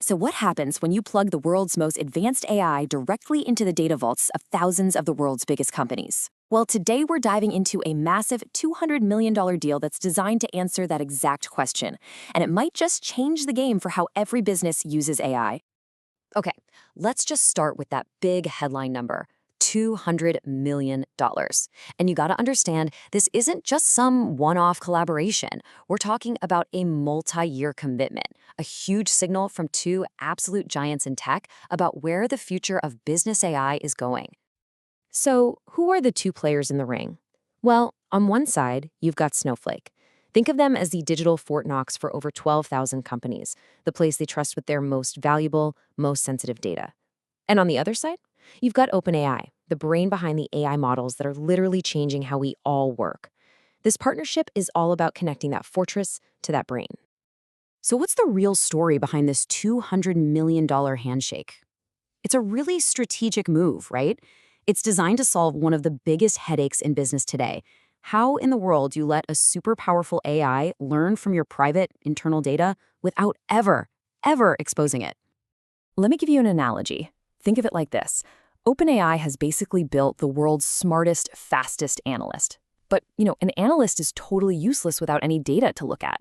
So what happens when you plug the world's most advanced AI directly into the data vaults of thousands of the world's biggest companies? Well, today we're diving into a massive $200 million deal that's designed to answer that exact question. And it might just change the game for how every business uses AI. Okay, let's just start with that big headline number, $200 million. And you gotta understand, this isn't just some one-off collaboration. We're talking about a multi-year commitment, a huge signal from two absolute giants in tech about where the future of business AI is going. So, who are the two players in the ring? Well, on one side, you've got Snowflake. Think of them as the digital Fort Knox for over 12,000 companies, the place they trust with their most valuable, most sensitive data. And on the other side, you've got OpenAI, the brain behind the AI models that are literally changing how we all work. This partnership is all about connecting that fortress to that brain. So what's the real story behind this $200 million handshake? It's a really strategic move, right? It's designed to solve one of the biggest headaches in business today. How in the world do you let a super powerful AI learn from your private internal data without ever exposing it? Let me give you an analogy. Think of it like this. OpenAI has basically built the world's smartest, fastest analyst. But, an analyst is totally useless without any data to look at.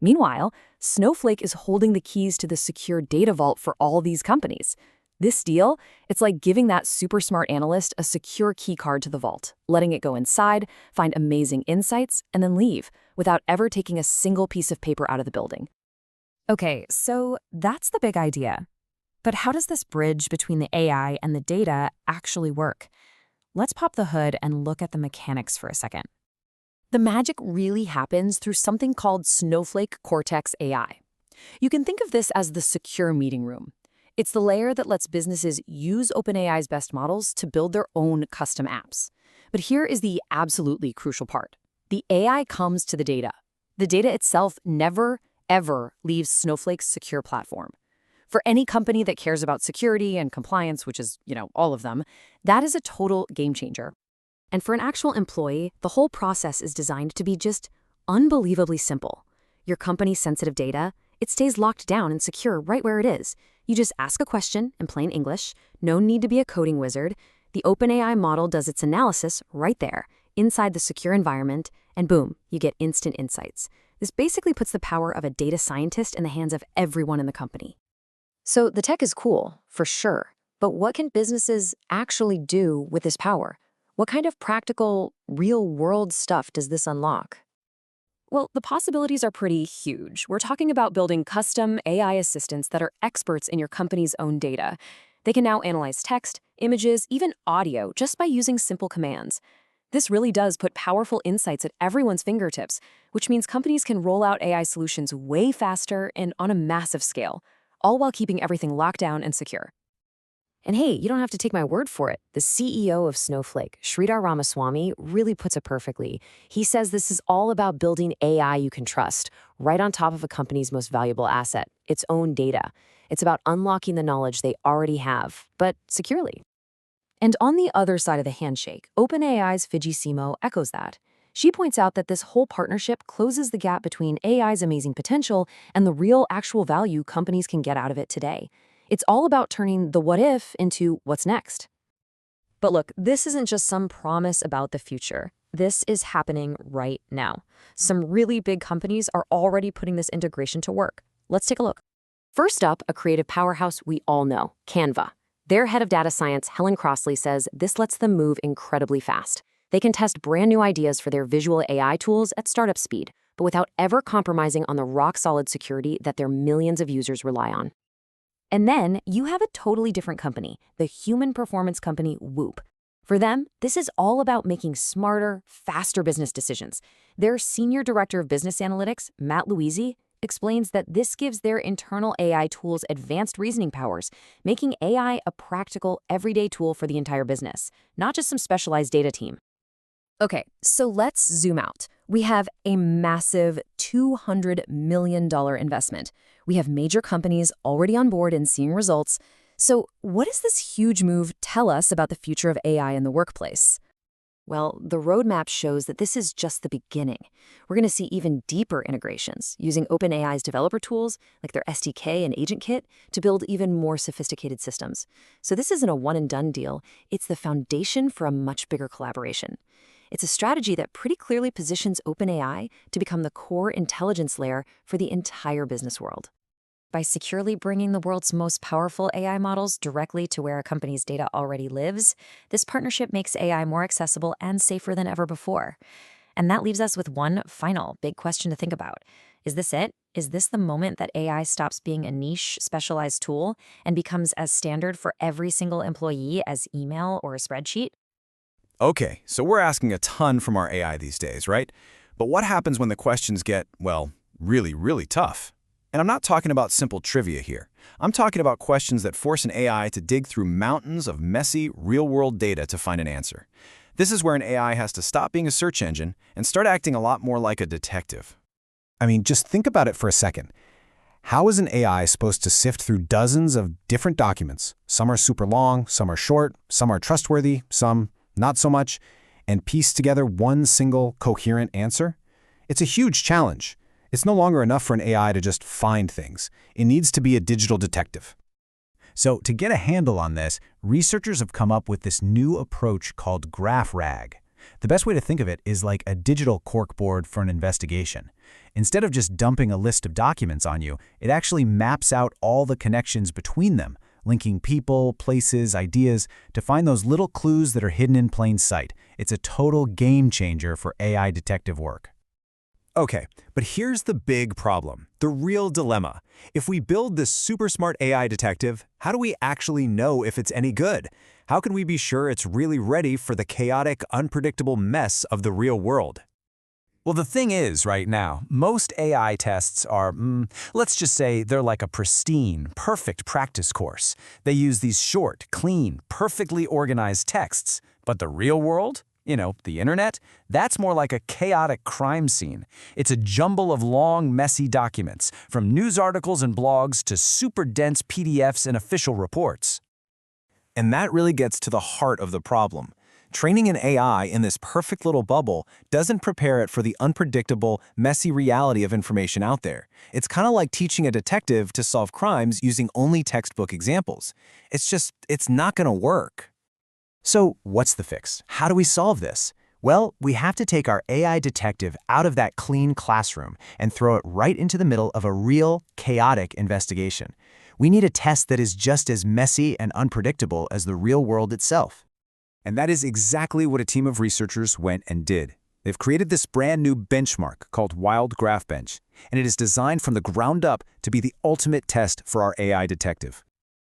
Meanwhile, Snowflake is holding the keys to the secure data vault for all these companies. This deal, it's like giving that super smart analyst a secure key card to the vault, letting it go inside, find amazing insights, and then leave without ever taking a single piece of paper out of the building. Okay, so that's the big idea. But how does this bridge between the AI and the data actually work? Let's pop the hood and look at the mechanics for a second. The magic really happens through something called Snowflake Cortex AI. You can think of this as the secure meeting room. It's the layer that lets businesses use OpenAI's best models to build their own custom apps. But here is the absolutely crucial part. The AI comes to the data. The data itself never, ever leaves Snowflake's secure platform. For any company that cares about security and compliance, which is, all of them, that is a total game changer. And for an actual employee, the whole process is designed to be just unbelievably simple. Your company's sensitive data, it stays locked down and secure right where it is. You just ask a question in plain English, no need to be a coding wizard. The OpenAI model does its analysis right there, inside the secure environment, and boom, you get instant insights. This basically puts the power of a data scientist in the hands of everyone in the company. So the tech is cool, for sure. But what can businesses actually do with this power? What kind of practical, real-world stuff does this unlock? Well, the possibilities are pretty huge. We're talking about building custom AI assistants that are experts in your company's own data. They can now analyze text, images, even audio just by using simple commands. This really does put powerful insights at everyone's fingertips, which means companies can roll out AI solutions way faster and on a massive scale, all while keeping everything locked down and secure. And hey, you don't have to take my word for it. The CEO of Snowflake, Sridhar Ramaswamy, really puts it perfectly. He says this is all about building AI you can trust, right on top of a company's most valuable asset, its own data. It's about unlocking the knowledge they already have, but securely. And on the other side of the handshake, OpenAI's Fidji Simo echoes that. She points out that this whole partnership closes the gap between AI's amazing potential and the real actual value companies can get out of it today. It's all about turning the what if into what's next. But look, this isn't just some promise about the future. This is happening right now. Some really big companies are already putting this integration to work. Let's take a look. First up, a creative powerhouse we all know, Canva. Their head of data science, Helen Crossley, says this lets them move incredibly fast. They can test brand new ideas for their visual AI tools at startup speed, but without ever compromising on the rock-solid security that their millions of users rely on. And then you have a totally different company, the human performance company Whoop. For them, this is all about making smarter, faster business decisions. Their senior director of business analytics, Matt Louisi, explains that this gives their internal AI tools advanced reasoning powers, making AI a practical, everyday tool for the entire business, not just some specialized data team. Okay, so let's zoom out. We have a massive $200 million investment. We have major companies already on board and seeing results. So what does this huge move tell us about the future of AI in the workplace? Well, the roadmap shows that this is just the beginning. We're going to see even deeper integrations using OpenAI's developer tools, like their SDK and Agent Kit, to build even more sophisticated systems. So this isn't a one-and-done deal. It's the foundation for a much bigger collaboration. It's a strategy that pretty clearly positions OpenAI to become the core intelligence layer for the entire business world. By securely bringing the world's most powerful AI models directly to where a company's data already lives, this partnership makes AI more accessible and safer than ever before. And that leaves us with one final big question to think about. Is this it? Is this the moment that AI stops being a niche, specialized tool and becomes as standard for every single employee as email or a spreadsheet? Okay, so we're asking a ton from our AI these days, right? But what happens when the questions get, well, really, really tough? And I'm not talking about simple trivia here. I'm talking about questions that force an AI to dig through mountains of messy, real-world data to find an answer. This is where an AI has to stop being a search engine and start acting a lot more like a detective. I mean, just think about it for a second. How is an AI supposed to sift through dozens of different documents? Some are super long, some are short, some are trustworthy, some not so much, and piece together one single coherent answer? It's a huge challenge. It's no longer enough for an AI to just find things. It needs to be a digital detective. So to get a handle on this, researchers have come up with this new approach called GraphRAG. The best way to think of it is like a digital corkboard for an investigation. Instead of just dumping a list of documents on you, it actually maps out all the connections between them, linking people, places, ideas, to find those little clues that are hidden in plain sight. It's a total game changer for AI detective work. Okay, but here's the big problem, the real dilemma. If we build this super smart AI detective, how do we actually know if it's any good? How can we be sure it's really ready for the chaotic, unpredictable mess of the real world? Well, the thing is, right now, most AI tests are, let's just say they're like a pristine, perfect practice course. They use these short, clean, perfectly organized texts. But the real world? The internet, that's more like a chaotic crime scene. It's a jumble of long, messy documents, from news articles and blogs to super dense PDFs and official reports. And that really gets to the heart of the problem. Training an AI in this perfect little bubble doesn't prepare it for the unpredictable, messy reality of information out there. It's kind of like teaching a detective to solve crimes using only textbook examples. It's not going to work. So what's the fix? How do we solve this? Well, we have to take our AI detective out of that clean classroom and throw it right into the middle of a real, chaotic investigation. We need a test that is just as messy and unpredictable as the real world itself. And that is exactly what a team of researchers went and did. They've created this brand new benchmark called WildGraphBench, and it is designed from the ground up to be the ultimate test for our AI detective.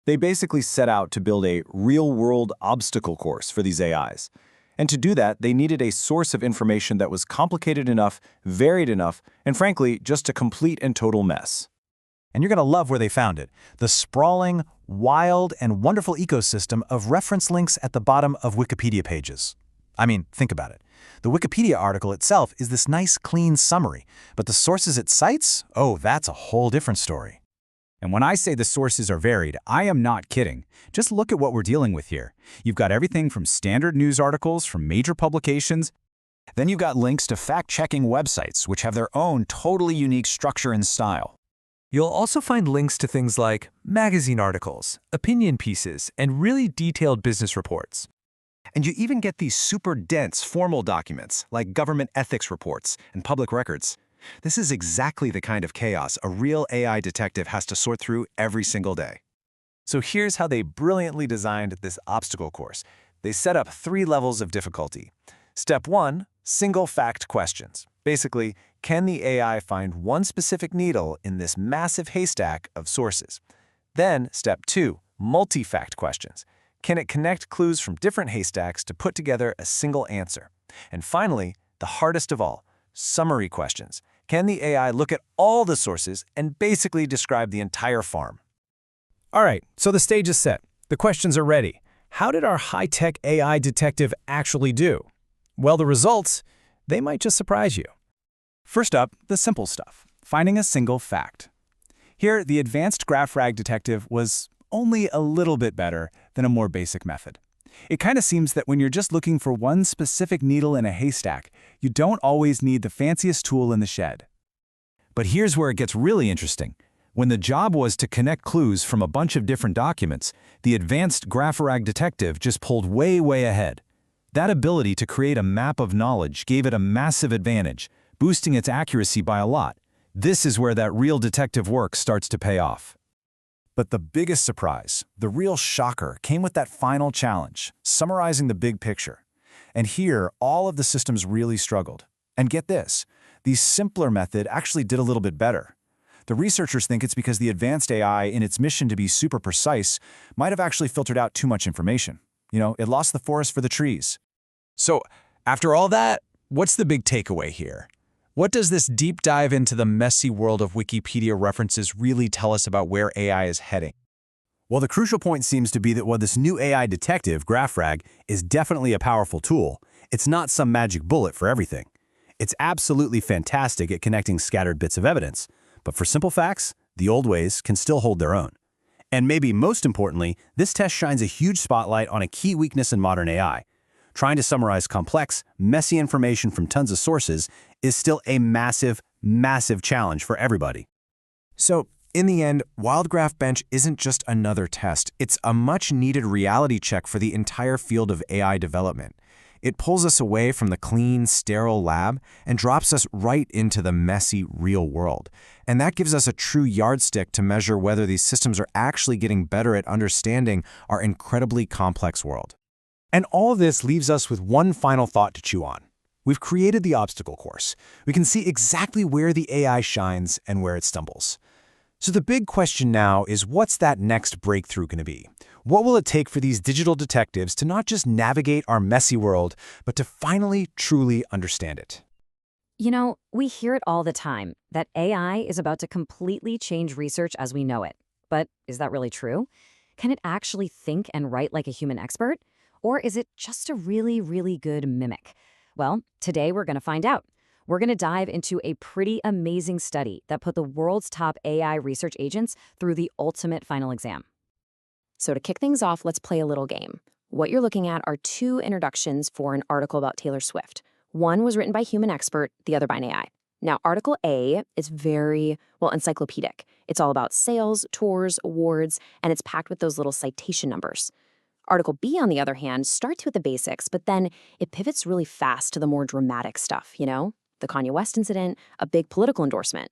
They basically set out to build a real-world obstacle course for these AIs. And to do that, they needed a source of information that was complicated enough, varied enough, and frankly, just a complete and total mess. And you're going to love where they found it, the sprawling, wild, and wonderful ecosystem of reference links at the bottom of Wikipedia pages. I mean, think about it. The Wikipedia article itself is this nice, clean summary, but the sources it cites? Oh, that's a whole different story. And when I say the sources are varied, I am not kidding. Just look at what we're dealing with here. You've got everything from standard news articles from major publications. Then you've got links to fact-checking websites, which have their own totally unique structure and style. You'll also find links to things like magazine articles, opinion pieces, and really detailed business reports. And you even get these super dense formal documents, like government ethics reports and public records. This is exactly the kind of chaos a real AI detective has to sort through every single day. So here's how they brilliantly designed this obstacle course. They set up 3 levels of difficulty. Step 1, single fact questions. Basically, can the AI find one specific needle in this massive haystack of sources? Then, step 2, multi-fact questions. Can it connect clues from different haystacks to put together a single answer? And finally, the hardest of all, summary questions. Can the AI look at all the sources and basically describe the entire farm? All right, so the stage is set. The questions are ready. How did our high-tech AI detective actually do? Well, the results, they might just surprise you. First up, the simple stuff, finding a single fact. Here, the advanced GraphRAG detective was only a little bit better than a more basic method. It kind of seems that when you're just looking for one specific needle in a haystack, you don't always need the fanciest tool in the shed. But here's where it gets really interesting. When the job was to connect clues from a bunch of different documents, the advanced GraphRAG detective just pulled way ahead. That ability to create a map of knowledge gave it a massive advantage, boosting its accuracy by a lot. This is where that real detective work starts to pay off. But the biggest surprise, the real shocker, came with that final challenge, summarizing the big picture. And here, all of the systems really struggled. And get this, the simpler method actually did a little bit better. The researchers think it's because the advanced AI, in its mission to be super precise, might have actually filtered out too much information. It lost the forest for the trees. So, after all that, what's the big takeaway here? What does this deep dive into the messy world of Wikipedia references really tell us about where AI is heading? Well, the crucial point seems to be that while this new AI detective, GraphRAG, is definitely a powerful tool, it's not some magic bullet for everything. It's absolutely fantastic at connecting scattered bits of evidence, but for simple facts, the old ways can still hold their own. And maybe most importantly, this test shines a huge spotlight on a key weakness in modern AI. Trying to summarize complex, messy information from tons of sources is still a massive challenge for everybody. So, in the end, WildGraphBench isn't just another test. It's a much-needed reality check for the entire field of AI development. It pulls us away from the clean, sterile lab and drops us right into the messy, real world. And that gives us a true yardstick to measure whether these systems are actually getting better at understanding our incredibly complex world. And all of this leaves us with one final thought to chew on. We've created the obstacle course. We can see exactly where the AI shines and where it stumbles. So the big question now is, what's that next breakthrough going to be? What will it take for these digital detectives to not just navigate our messy world, but to finally, truly understand it? We hear it all the time, that AI is about to completely change research as we know it. But is that really true? Can it actually think and write like a human expert? Or is it just a really good mimic? Well, today we're going to find out. We're going to dive into a pretty amazing study that put the world's top AI research agents through the ultimate final exam. So to kick things off, let's play a little game. What you're looking at are two introductions for an article about Taylor Swift. One was written by a human expert, the other by an AI. Now, Article A is very, encyclopedic. It's all about sales, tours, awards, and it's packed with those little citation numbers. Article B, on the other hand, starts with the basics, but then it pivots really fast to the more dramatic stuff, the Kanye West incident, a big political endorsement.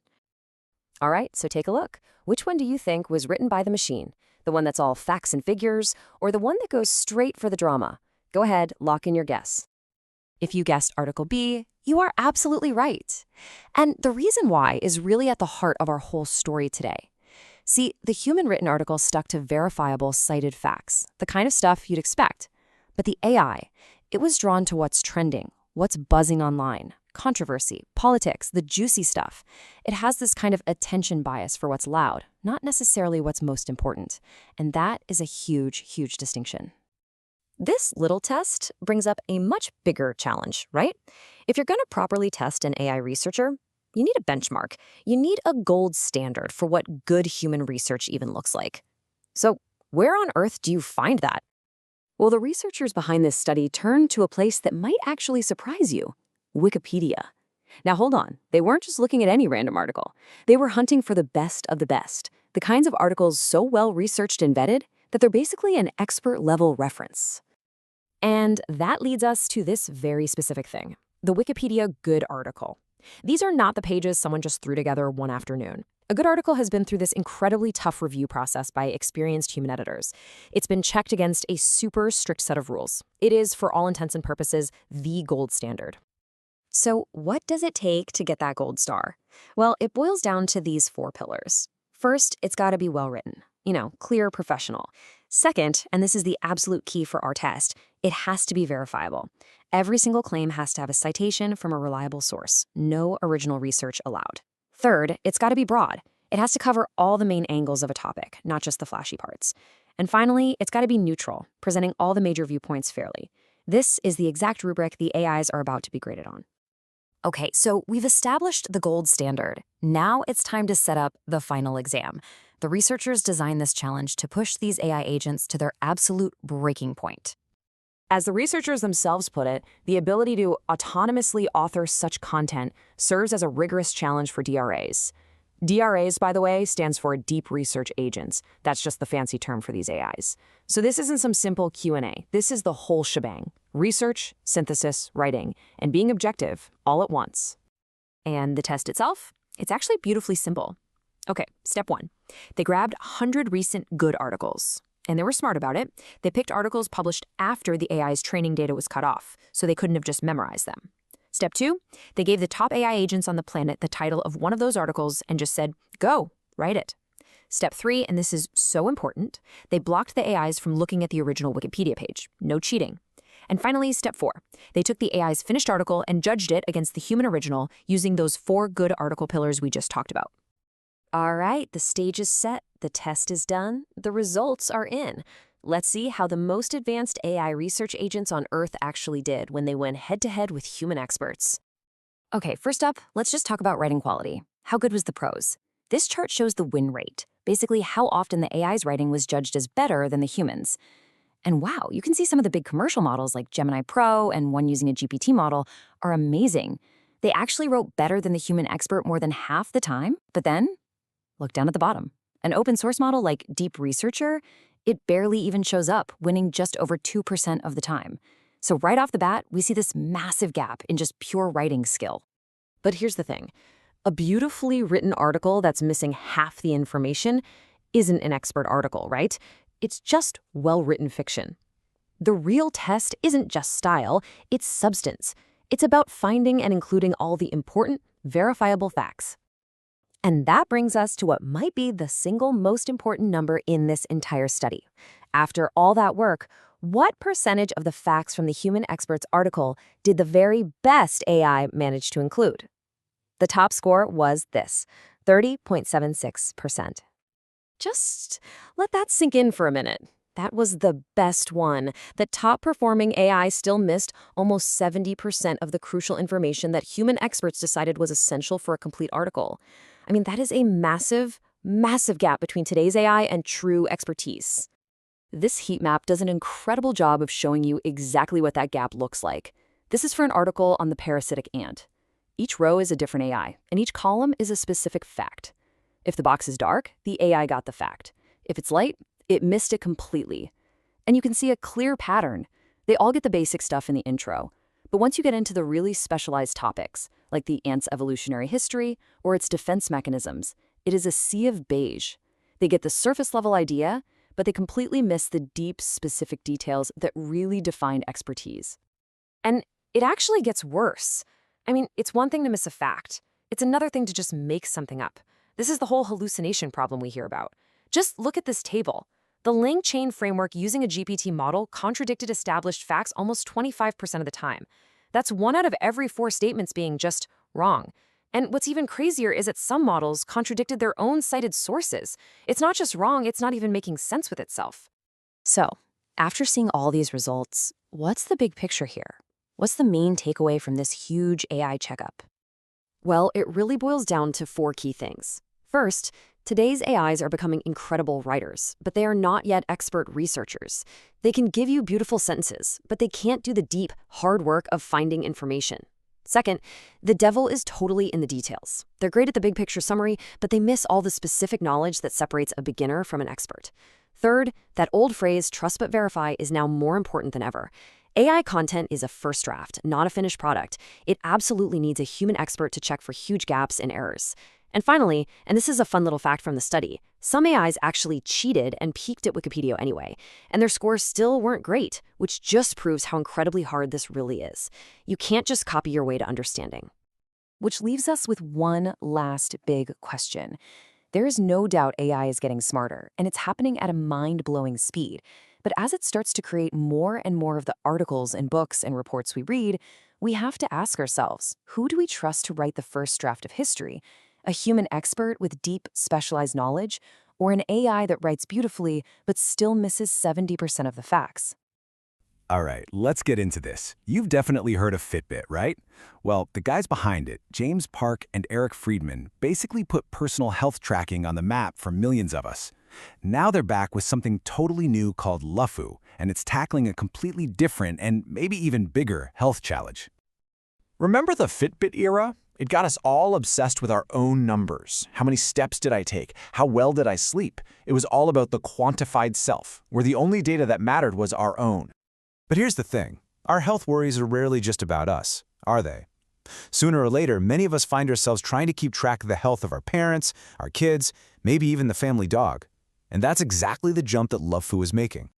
All right, so take a look. Which one do you think was written by the machine? The one that's all facts and figures, or the one that goes straight for the drama? Go ahead, lock in your guess. If you guessed Article B, you are absolutely right. And the reason why is really at the heart of our whole story today. See, the human-written article stuck to verifiable, cited facts, the kind of stuff you'd expect. But the AI, it was drawn to what's trending, what's buzzing online, controversy, politics, the juicy stuff. It has this kind of attention bias for what's loud, not necessarily what's most important. And that is a huge distinction. This little test brings up a much bigger challenge, right? If you're going to properly test an AI researcher, you need a benchmark. You need a gold standard for what good human research even looks like. So where on earth do you find that? Well, the researchers behind this study turned to a place that might actually surprise you: Wikipedia. Now hold on, they weren't just looking at any random article. They were hunting for the best of the best, the kinds of articles so well researched and vetted that they're basically an expert-level reference. And that leads us to this very specific thing, the Wikipedia Good article. These are not the pages someone just threw together one afternoon. A good article has been through this incredibly tough review process by experienced human editors. It's been checked against a super strict set of rules. It is, for all intents and purposes, the gold standard. So what does it take to get that gold star? Well, it boils down to these 4 pillars. First, it's got to be well-written. Clear, professional. Second, and this is the absolute key for our test, it has to be verifiable. Every single claim has to have a citation from a reliable source. No original research allowed. Third, it's got to be broad. It has to cover all the main angles of a topic, not just the flashy parts. And finally, it's got to be neutral, presenting all the major viewpoints fairly. This is the exact rubric the AIs are about to be graded on. Okay, so we've established the gold standard. Now it's time to set up the final exam. The researchers designed this challenge to push these AI agents to their absolute breaking point. As the researchers themselves put it, the ability to autonomously author such content serves as a rigorous challenge for DRAs. DRAs, by the way, stands for Deep Research Agents. That's just the fancy term for these AIs. So this isn't some simple Q&A. This is the whole shebang. Research, synthesis, writing, and being objective all at once. And the test itself? It's actually beautifully simple. Okay, step 1. They grabbed 100 recent good articles. And they were smart about it. They picked articles published after the AI's training data was cut off, so they couldn't have just memorized them. Step 2, they gave the top AI agents on the planet the title of one of those articles and just said, go, write it. Step 3, and this is so important, they blocked the AIs from looking at the original Wikipedia page. No cheating. And finally, step 4, they took the AI's finished article and judged it against the human original using those 4 good article pillars we just talked about. All right, the stage is set, the test is done, the results are in. Let's see how the most advanced AI research agents on Earth actually did when they went head-to-head with human experts. Okay, first up, let's just talk about writing quality. How good was the prose? This chart shows the win rate, basically how often the AI's writing was judged as better than the humans. And wow, you can see some of the big commercial models like Gemini Pro and one using a GPT model are amazing. They actually wrote better than the human expert more than half the time, but then look down at the bottom. An open source model like Deep Researcher, it barely even shows up, winning just over 2% of the time. So right off the bat, we see this massive gap in just pure writing skill. But here's the thing. A beautifully written article that's missing half the information isn't an expert article, right? It's just well-written fiction. The real test isn't just style, it's substance. It's about finding and including all the important, verifiable facts. And that brings us to what might be the single most important number in this entire study. After all that work, what percentage of the facts from the human expert's article did the very best AI manage to include? The top score was this, 30.76%. Just let that sink in for a minute. That was the best one. The top-performing AI still missed almost 70% of the crucial information that human experts decided was essential for a complete article. I mean, that is a massive, massive gap between today's AI and true expertise. This heat map does an incredible job of showing you exactly what that gap looks like. This is for an article on the parasitic ant. Each row is a different AI, and each column is a specific fact. If the box is dark, the AI got the fact. If it's light, it missed it completely. And you can see a clear pattern. They all get the basic stuff in the intro. But once you get into the really specialized topics, like the ant's evolutionary history or its defense mechanisms, it is a sea of beige. They get the surface-level idea, but they completely miss the deep, specific details that really define expertise. And it actually gets worse. I mean, it's one thing to miss a fact. It's another thing to just make something up. This is the whole hallucination problem we hear about. Just look at this table. The link chain framework using a GPT model contradicted established facts almost 25% of the time. That's 1 out of every 4 statements being just wrong. And what's even crazier is that some models contradicted their own cited sources. It's not just wrong, it's not even making sense with itself. So, after seeing all these results, what's the big picture here? What's the main takeaway from this huge AI checkup? Well, it really boils down to 4 key things. First, today's AIs are becoming incredible writers, but they are not yet expert researchers. They can give you beautiful sentences, but they can't do the deep, hard work of finding information. Second, the devil is totally in the details. They're great at the big picture summary, but they miss all the specific knowledge that separates a beginner from an expert. Third, that old phrase, trust but verify, is now more important than ever. AI content is a first draft, not a finished product. It absolutely needs a human expert to check for huge gaps and errors. And finally, and this is a fun little fact from the study, some AIs actually cheated and peaked at Wikipedia anyway, and their scores still weren't great, which just proves how incredibly hard this really is. You can't just copy your way to understanding. Which leaves us with one last big question. There is no doubt AI is getting smarter, and it's happening at a mind-blowing speed. But as it starts to create more and more of the articles and books and reports we read, we have to ask ourselves, who do we trust to write the first draft of history? A human expert with deep, specialized knowledge, or an AI that writes beautifully but still misses 70% of the facts? All right, let's get into this. You've definitely heard of Fitbit, right? Well, the guys behind it, James Park and Eric Friedman, basically put personal health tracking on the map for millions of us. Now they're back with something totally new called LUFU, and it's tackling a completely different and maybe even bigger health challenge. Remember the Fitbit era? It got us all obsessed with our own numbers. How many steps did I take? How well did I sleep? It was all about the quantified self, where the only data that mattered was our own. But here's the thing. Our health worries are rarely just about us, are they? Sooner or later, many of us find ourselves trying to keep track of the health of our parents, our kids, maybe even the family dog. And that's exactly the jump that LUFU is making.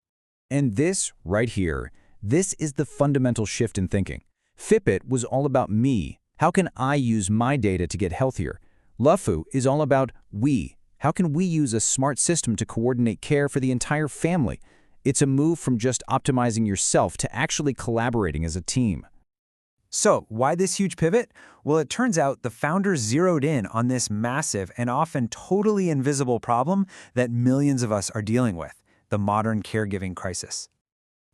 And this, right here, this is the fundamental shift in thinking. Fitbit was all about me. How can I use my data to get healthier? LUFU is all about we. How can we use a smart system to coordinate care for the entire family? It's a move from just optimizing yourself to actually collaborating as a team. So, why this huge pivot? Well, it turns out the founders zeroed in on this massive and often totally invisible problem that millions of us are dealing with, the modern caregiving crisis.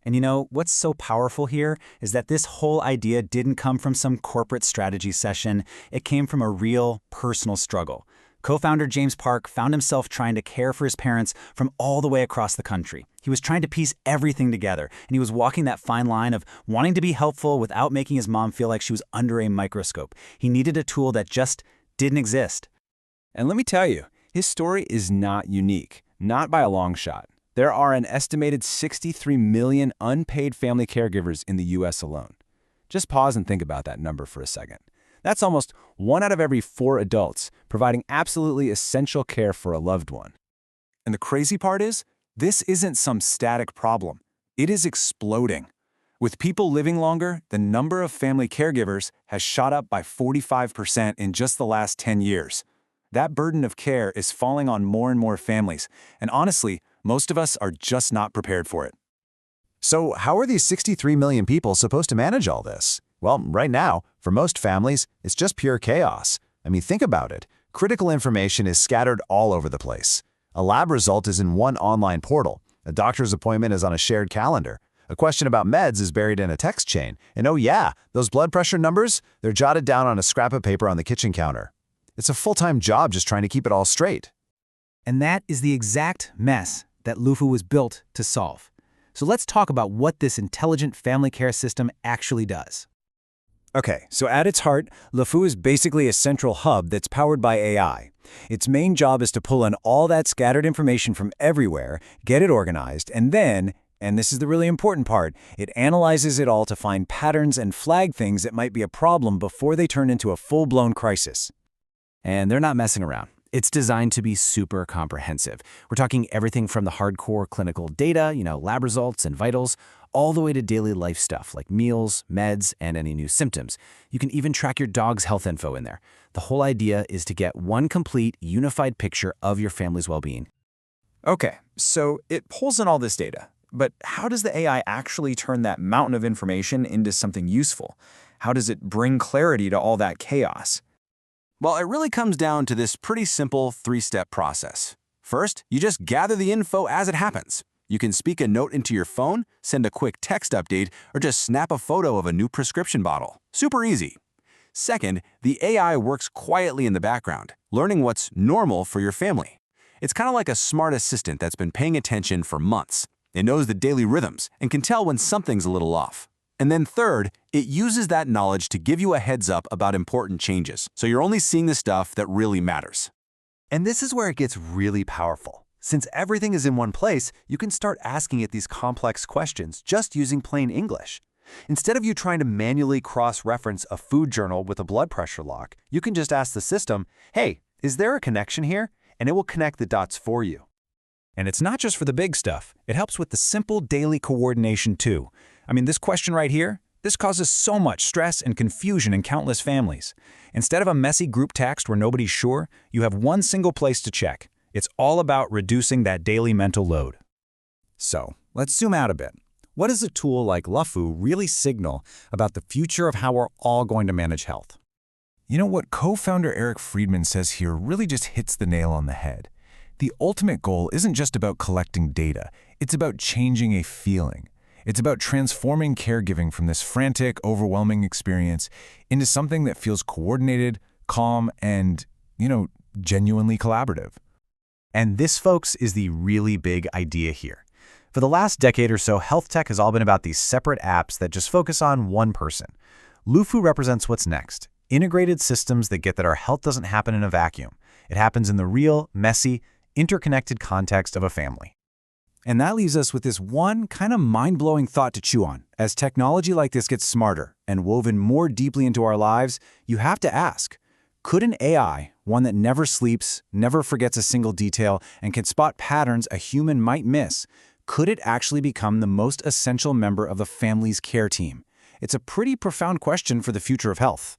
And you know, what's so powerful here is that this whole idea didn't come from some corporate strategy session. It came from a real, personal struggle. Co-founder James Park found himself trying to care for his parents from all the way across the country. He was trying to piece everything together, and he was walking that fine line of wanting to be helpful without making his mom feel like she was under a microscope. He needed a tool that just didn't exist. And let me tell you, his story is not unique, not by a long shot. There are an estimated 63 million unpaid family caregivers in the US alone. Just pause and think about that number for a second. That's almost 1 out of every 4 adults providing absolutely essential care for a loved one. And the crazy part is, this isn't some static problem. It is exploding. With people living longer, the number of family caregivers has shot up by 45% in just the last 10 years. That burden of care is falling on more and more families, and honestly, most of us are just not prepared for it. So how are these 63 million people supposed to manage all this? Well, right now, for most families, it's just pure chaos. I mean, think about it. Critical information is scattered all over the place. A lab result is in one online portal. A doctor's appointment is on a shared calendar. A question about meds is buried in a text chain. And oh yeah, those blood pressure numbers, they're jotted down on a scrap of paper on the kitchen counter. It's a full-time job just trying to keep it all straight. And that is the exact mess that LUFU was built to solve. So let's talk about what this intelligent family care system actually does. Okay, so at its heart, LUFU is basically a central hub that's powered by AI. Its main job is to pull in all that scattered information from everywhere, get it organized, and then, and this is the really important part, it analyzes it all to find patterns and flag things that might be a problem before they turn into a full-blown crisis. And they're not messing around. It's designed to be super comprehensive. We're talking everything from the hardcore clinical data, lab results and vitals, all the way to daily life stuff like meals, meds, and any new symptoms. You can even track your dog's health info in there. The whole idea is to get one complete, unified picture of your family's well-being. Okay, so it pulls in all this data, but how does the AI actually turn that mountain of information into something useful? How does it bring clarity to all that chaos? Well, it really comes down to this pretty simple 3-step process. First, you just gather the info as it happens. You can speak a note into your phone, send a quick text update, or just snap a photo of a new prescription bottle. Super easy. Second, the AI works quietly in the background, learning what's normal for your family. It's kind of like a smart assistant that's been paying attention for months. It knows the daily rhythms and can tell when something's a little off. And then third, it uses that knowledge to give you a heads up about important changes, so you're only seeing the stuff that really matters. And this is where it gets really powerful. Since everything is in one place, you can start asking it these complex questions just using plain English. Instead of you trying to manually cross-reference a food journal with a blood pressure log, you can just ask the system, hey, is there a connection here? And it will connect the dots for you. And it's not just for the big stuff. It helps with the simple daily coordination too. I mean, this question right here, this causes so much stress and confusion in countless families. Instead of a messy group text where nobody's sure, you have one single place to check. It's all about reducing that daily mental load. So, let's zoom out a bit. What does a tool like LUFU really signal about the future of how we're all going to manage health? You know what co-founder Eric Friedman says here really just hits the nail on the head. The ultimate goal isn't just about collecting data, it's about changing a feeling. It's about transforming caregiving from this frantic, overwhelming experience into something that feels coordinated, calm, and, genuinely collaborative. And this, folks, is the really big idea here. For the last decade or so, health tech has all been about these separate apps that just focus on one person. Lufu represents what's next, integrated systems that get that our health doesn't happen in a vacuum. It happens in the real, messy, interconnected context of a family. And that leaves us with this one kind of mind-blowing thought to chew on. As technology like this gets smarter and woven more deeply into our lives, you have to ask, could an AI, one that never sleeps, never forgets a single detail, and can spot patterns a human might miss, could it actually become the most essential member of the family's care team? It's a pretty profound question for the future of health.